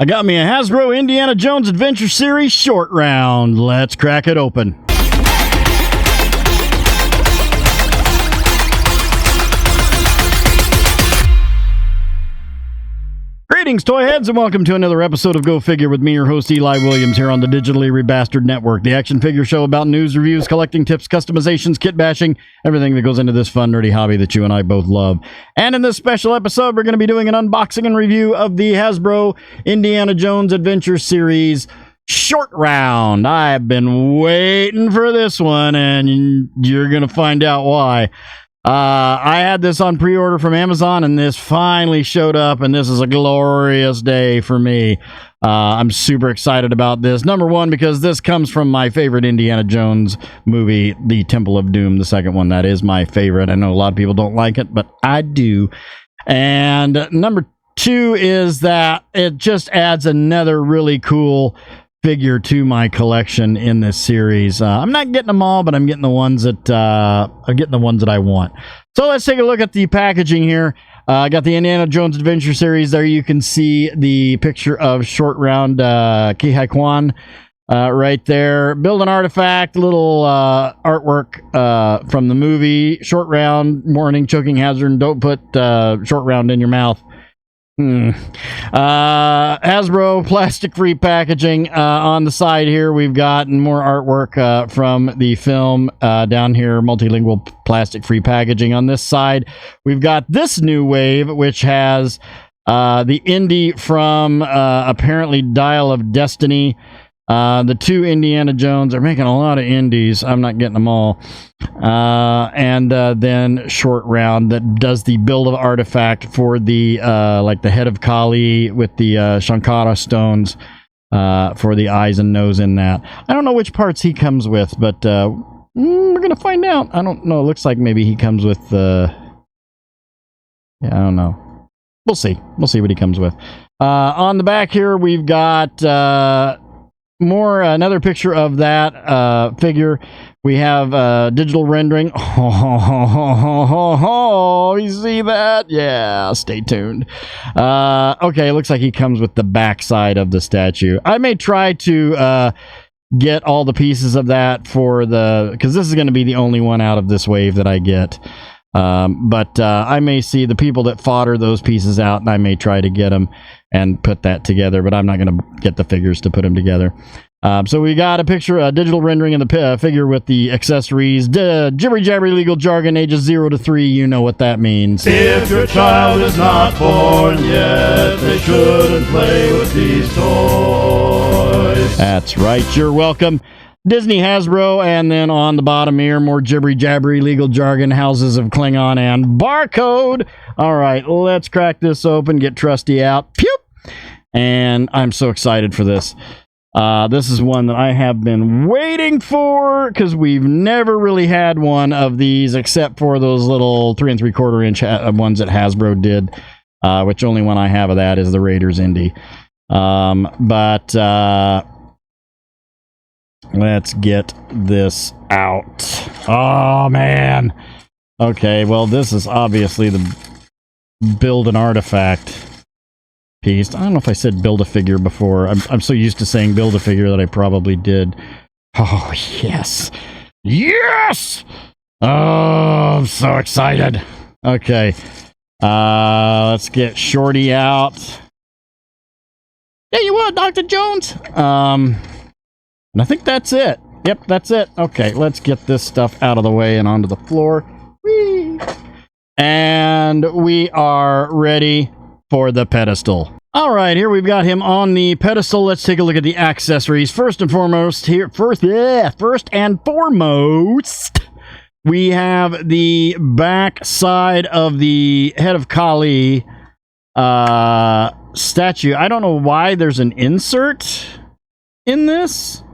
I got me a Hasbro Indiana Jones Adventure Series short round. Let's crack it open. Greetings, toy heads, and welcome to another episode of Go Figure with me, your host, Eli Williams, here on the Digitally Rebastard Network, the action figure show about news, reviews, collecting tips, customizations, kit bashing, everything that goes into this fun, nerdy hobby that you and I both love. And in this special episode, we're going to be doing an unboxing and review of the Hasbro Indiana Jones Adventure Series short round. I've been waiting for this one, and you're going to find out why. I had this on pre-order from Amazon, and this finally showed up, and this is a glorious day for me. I'm super excited about this. Number one, because this comes from my favorite Indiana Jones movie, The Temple of Doom, the second one. That is my favorite. I know a lot of people don't like it, but I do. And number two is that it just adds another really cool figure to my collection in this series. I'm not getting them all, but I'm getting the ones that I want. So let's take a look at the packaging here. I got the Indiana Jones Adventure Series. There you can see the picture of short round Ki-Hai Kwan right there. Build an artifact, little artwork from the movie. Short round, warning, choking hazard. Don't put short round in your mouth. Hasbro plastic-free packaging. On the side here, we've got more artwork from the film. Down here, multilingual plastic-free packaging. On this side, we've got this new wave, which has the Indy from apparently Dial of Destiny. The two Indiana Jones are making a lot of indies. I'm not getting them all. And then short round that does the build of artifact for the like the head of Kali with the Shankara stones for the eyes and nose in that. I don't know which parts he comes with, but we're gonna find out. I don't know. It looks like maybe he comes with yeah, I don't know. We'll see. We'll see what he comes with. On the back here, we've got another picture of that figure. We have digital rendering. Oh, you see that? Yeah, stay tuned. Okay, it looks like he comes with the backside of the statue. I may try to get all the pieces of that because this is going to be the only one out of this wave that I get. But I may see the people that fodder those pieces out, and I may try to get them and put that together, but I'm not going to get the figures to put them together. So we got a picture, a digital rendering of the figure with the accessories, jibbery-jabbery legal jargon, ages 0 to 3, you know what that means. If your child is not born yet, they shouldn't play with these toys. That's right, you're welcome. Disney, Hasbro, and then on the bottom here, more jibbery-jabbery legal jargon, Houses of Klingon, and barcode. All right, let's crack this open, get Trusty out. Pew! And I'm so excited for this. This is one that I have been waiting for, because we've never really had one of these, except for those little 3 3/4 inch ones that Hasbro did, which only one I have of that is the Raiders Indy. Let's get this out. Oh, man. Okay, well, this is obviously the build an artifact piece. I don't know if I said build a figure before. I'm so used to saying build a figure that I probably did. Oh, yes. Yes! Oh, I'm so excited. Okay. Let's get Shorty out. Yeah, you what, Dr. Jones? And I think that's it. Yep, that's it. Okay, let's get this stuff out of the way and onto the floor. Whee! And we are ready for the pedestal. All right, here we've got him on the pedestal. Let's take a look at the accessories. First and foremost, we have the back side of the head of Kali statue. I don't know why there's an insert in this.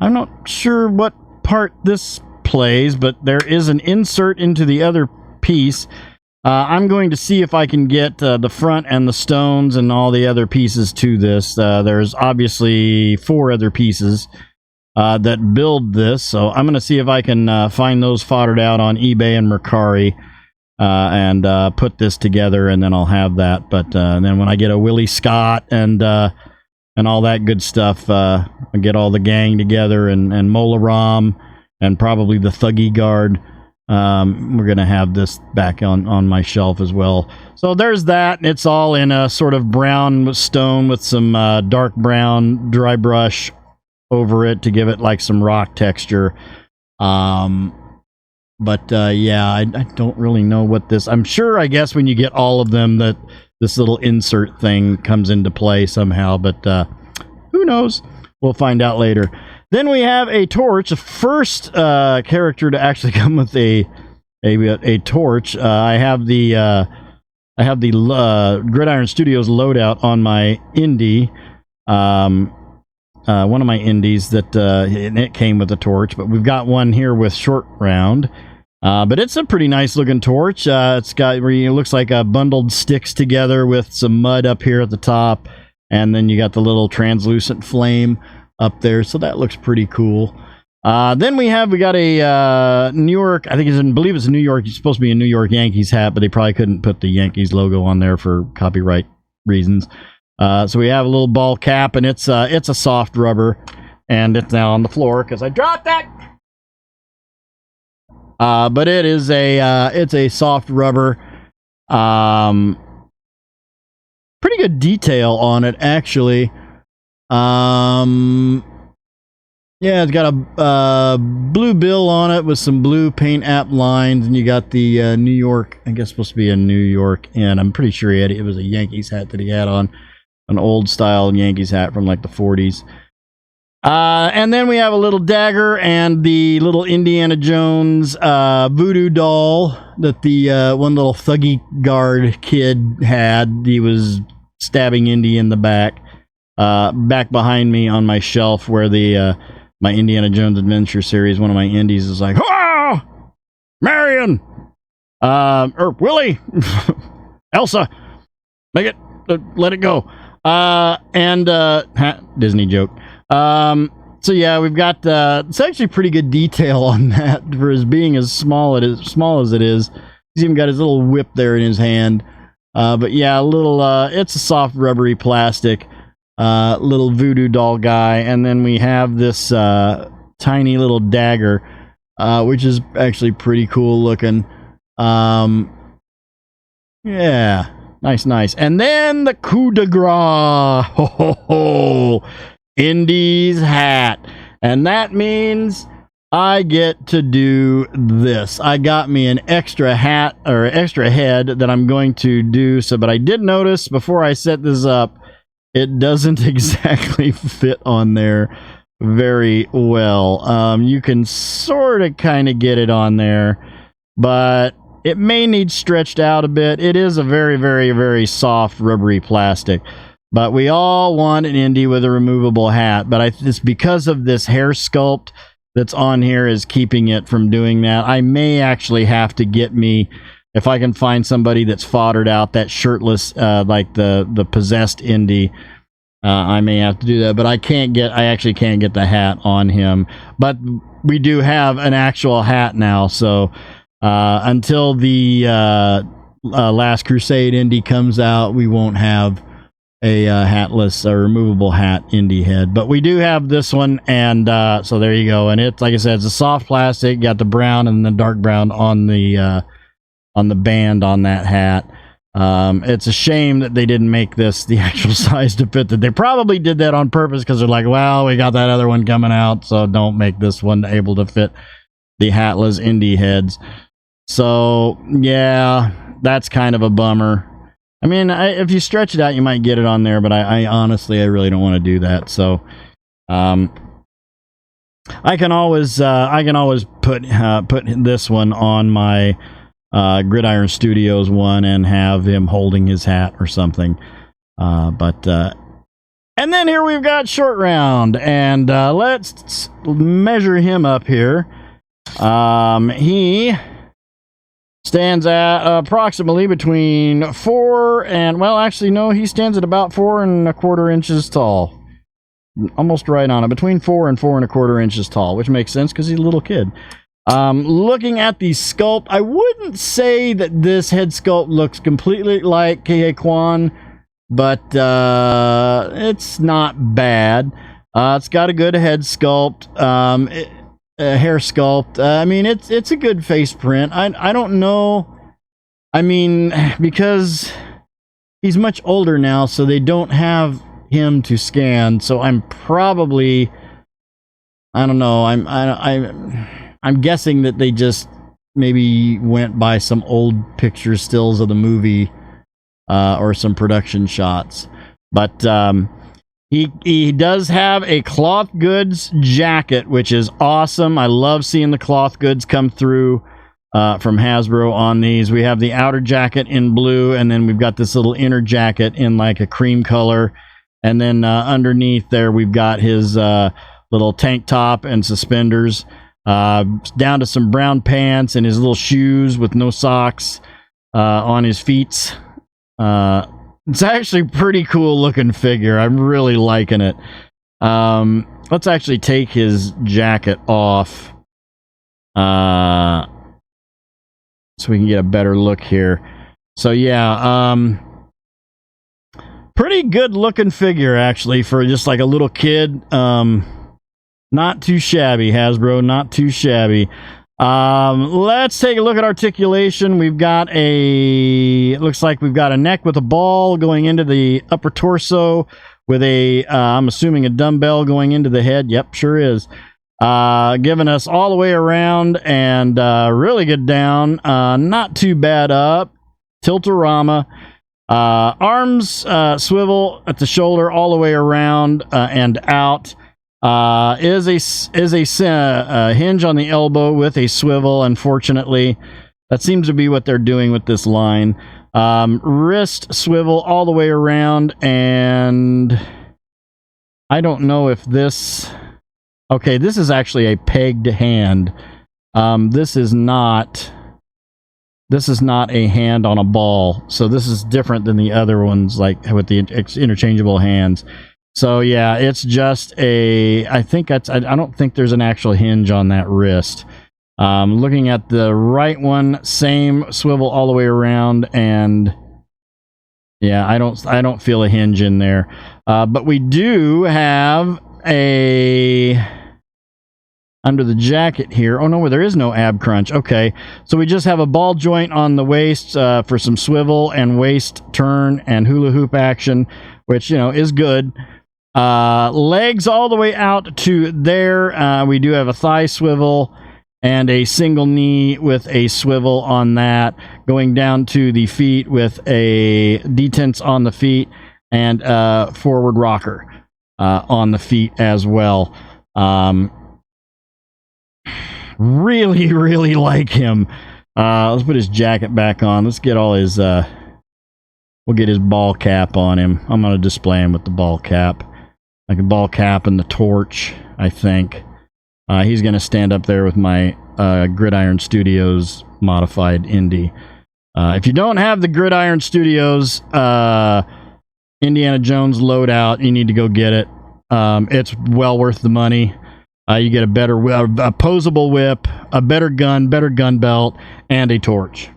I'm not sure what part this plays, but there is an insert into the other piece. I'm going to see if I can get the front and the stones and all the other pieces to this. There's obviously 4 other pieces that build this, so I'm going to see if I can find those foddered out on eBay and Mercari. and put this together, and then I'll have that. But then when I get a Willie Scott and all that good stuff, I get all the gang together and Mola Ram and probably the Thuggy Guard. We're gonna have this back on my shelf as well. So there's that. It's all in a sort of brown stone with some dark brown dry brush over it to give it like some rock texture. But yeah, I don't really know what this... I'm sure, I guess, when you get all of them, that this little insert thing comes into play somehow. But who knows? We'll find out later. Then we have a torch. The first character to actually come with a torch. I have the Gridiron Studios loadout on my indie. One of my indies that it came with a torch, but we've got one here with short round. But it's a pretty nice looking torch. It looks like bundled sticks together with some mud up here at the top, and then you got the little translucent flame up there, so that looks pretty cool. Then we got a New York, I believe it's a New York, it's supposed to be a New York Yankees hat, but they probably couldn't put the Yankees logo on there for copyright reasons. So we have a little ball cap, and it's a soft rubber, and it's now on the floor because I dropped it. But it is it's a soft rubber. Pretty good detail on it, actually. Yeah, it's got a blue bill on it with some blue paint app lines, and you got the New York, I guess supposed to be a New York, and I'm pretty sure it was a Yankees hat that he had on. An old style Yankees hat from like the 40s. And then we have a little dagger and the little Indiana Jones voodoo doll that the one little Thuggy Guard kid had. He was stabbing Indy in the back. Back behind me on my shelf where the my Indiana Jones Adventure series, one of my indies is like, "Ah, Marion, or Willie, Elsa, make it, let it go." Disney joke. So yeah, we've got it's actually pretty good detail on that for his being as small as it is. He's even got his little whip there in his hand. But yeah, it's a soft rubbery plastic little voodoo doll guy, and then we have this tiny little dagger, which is actually pretty cool looking. Yeah. Nice. And then the coup de grace. Ho, ho, ho. Indy's hat. And that means I get to do this. I got me an extra hat, or extra head that I'm going to do. But I did notice before I set this up, it doesn't exactly fit on there very well. You can sort of kind of get it on there, but it may need stretched out a bit. It is a very, very, very soft, rubbery plastic. But we all want an Indy with a removable hat. But it's because of this hair sculpt that's on here is keeping it from doing that. I may actually have to get me, if I can find somebody that's foddered out that shirtless, like the possessed Indy, I may have to do that. But I actually can't get the hat on him. But we do have an actual hat now, so... until the Last Crusade Indy comes out, we won't have a hatless or removable hat Indy head, but we do have this one, and so there you go. And it's, like I said, it's a soft plastic, got the brown and the dark brown on the band on that hat. It's a shame that they didn't make this the actual size to fit that. They probably did that on purpose because they're like, well, we got that other one coming out, so don't make this one able to fit the hatless Indy heads. So, yeah, that's kind of a bummer. I mean, if you stretch it out, you might get it on there, but I honestly, I really don't want to do that. So, I can always put this one on my Gridiron Studios one and have him holding his hat or something. And then here we've got Short Round, and let's measure him up here. He stands at approximately between 4 and, well, actually, no, he stands at about 4 1/4 inches tall. Almost right on it. Between 4 and 4 1/4 inches tall, which makes sense because he's a little kid. Looking at the sculpt, I wouldn't say that this head sculpt looks completely like K.A. Kwan, but it's not bad. It's got a good head sculpt, hair sculpt. I mean, it's a good face print. I don't know. I mean, because he's much older now, so they don't have him to scan. So I'm probably, I don't know. I'm guessing that they just maybe went by some old picture stills of the movie, or some production shots. But he does have a cloth goods jacket, which is awesome. I love seeing the cloth goods come through from Hasbro on these. We have the outer jacket in blue, and then we've got this little inner jacket in like a cream color. And then underneath there, we've got his little tank top and suspenders. Down to some brown pants and his little shoes with no socks on his feet. It's actually pretty cool looking figure. I'm really liking it. Let's actually take his jacket off so we can get a better look here. So yeah, pretty good looking figure actually for just like a little kid. Not too shabby, Hasbro, not too shabby. Let's take a look at articulation. We've got it looks like we've got a neck with a ball going into the upper torso with I'm assuming a dumbbell going into the head. Yep, sure is. Giving us all the way around and really good down. Not too bad up. Tiltorama. Arms swivel at the shoulder all the way around and out. Is a hinge on the elbow with a swivel. Unfortunately, that seems to be what they're doing with this line. Wrist swivel all the way around, and I don't know if this. Okay, this is actually a pegged hand. This is not a hand on a ball, so this is different than the other ones, like with the interchangeable hands. So yeah, it's just I don't think there's an actual hinge on that wrist. Looking at the right one, same swivel all the way around, and yeah, I don't feel a hinge in there. But we do have under the jacket here. Oh no, there is no ab crunch. Okay, so we just have a ball joint on the waist for some swivel and waist turn and hula hoop action, which is good. Legs all the way out to there. We do have a thigh swivel and a single knee with a swivel on that, going down to the feet with a detents on the feet and forward rocker on the feet as well. Really, really like him. Let's put his jacket back on. Let's get all his we'll get his ball cap on him. I'm going to display him with the ball cap. Like a ball cap and the torch, I think. He's going to stand up there with my Gridiron Studios modified Indy. If you don't have the Gridiron Studios Indiana Jones loadout, you need to go get it. It's well worth the money. You get a posable whip, a better gun belt, and a torch.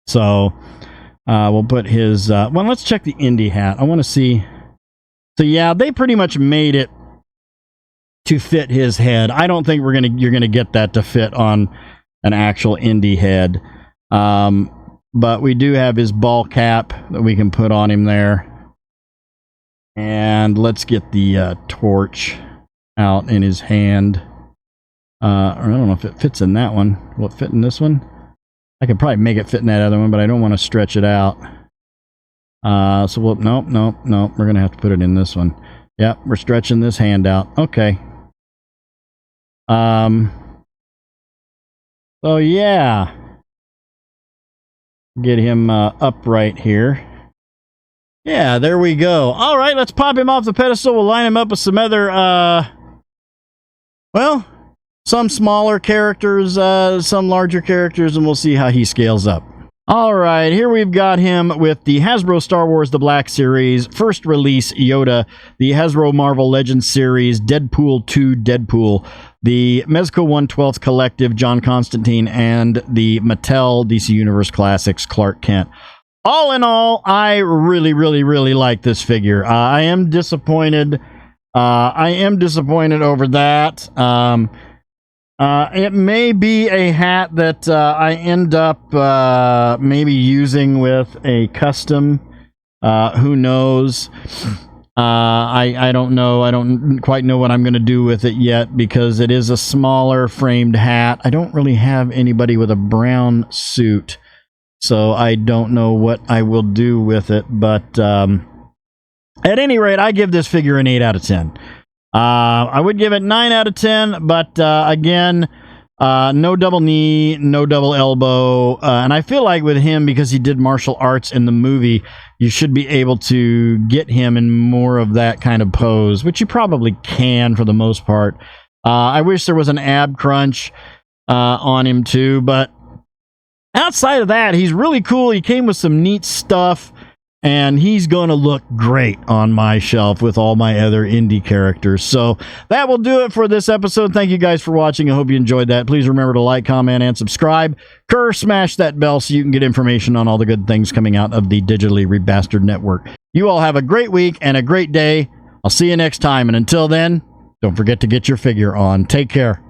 So we'll put his... well, let's check the Indy hat. I want to see... So yeah, they pretty much made it to fit his head. I don't think you're gonna get that to fit on an actual Indy head. But we do have his ball cap that we can put on him there. And let's get the torch out in his hand. Or I don't know if it fits in that one. Will it fit in this one? I could probably make it fit in that other one, but I don't want to stretch it out. So we'll, nope. We're going to have to put it in this one. Yep, we're stretching this hand out. Okay. So yeah. Get him upright here. Yeah, there we go. All right, let's pop him off the pedestal. We'll line him up with some other, well, some smaller characters, some larger characters, and we'll see how he scales up. All right, here we've got him with the Hasbro Star Wars The Black Series, first release Yoda, the Hasbro Marvel Legends Series, Deadpool 2 Deadpool, the Mezco 1/12 Collective, John Constantine, and the Mattel DC Universe Classics, Clark Kent. All in all, I really, really, really like this figure. I am disappointed. Over that. It may be a hat that I end up maybe using with a custom. Who knows? I don't know. I don't quite know what I'm going to do with it yet because it is a smaller framed hat. I don't really have anybody with a brown suit, so I don't know what I will do with it. But at any rate, I give this figure an 8 out of 10. I would give it 9 out of 10, but again, no double knee, no double elbow, and I feel like with him, because he did martial arts in the movie, you should be able to get him in more of that kind of pose, which you probably can for the most part. I wish there was an ab crunch on him too, but outside of that, he's really cool. He came with some neat stuff. And he's going to look great on my shelf with all my other indie characters. So that will do it for this episode. Thank you guys for watching. I hope you enjoyed that. Please remember to like, comment, and subscribe. Smash that bell so you can get information on all the good things coming out of the Digitally Rebastard Network. You all have a great week and a great day. I'll see you next time. And until then, don't forget to get your figure on. Take care.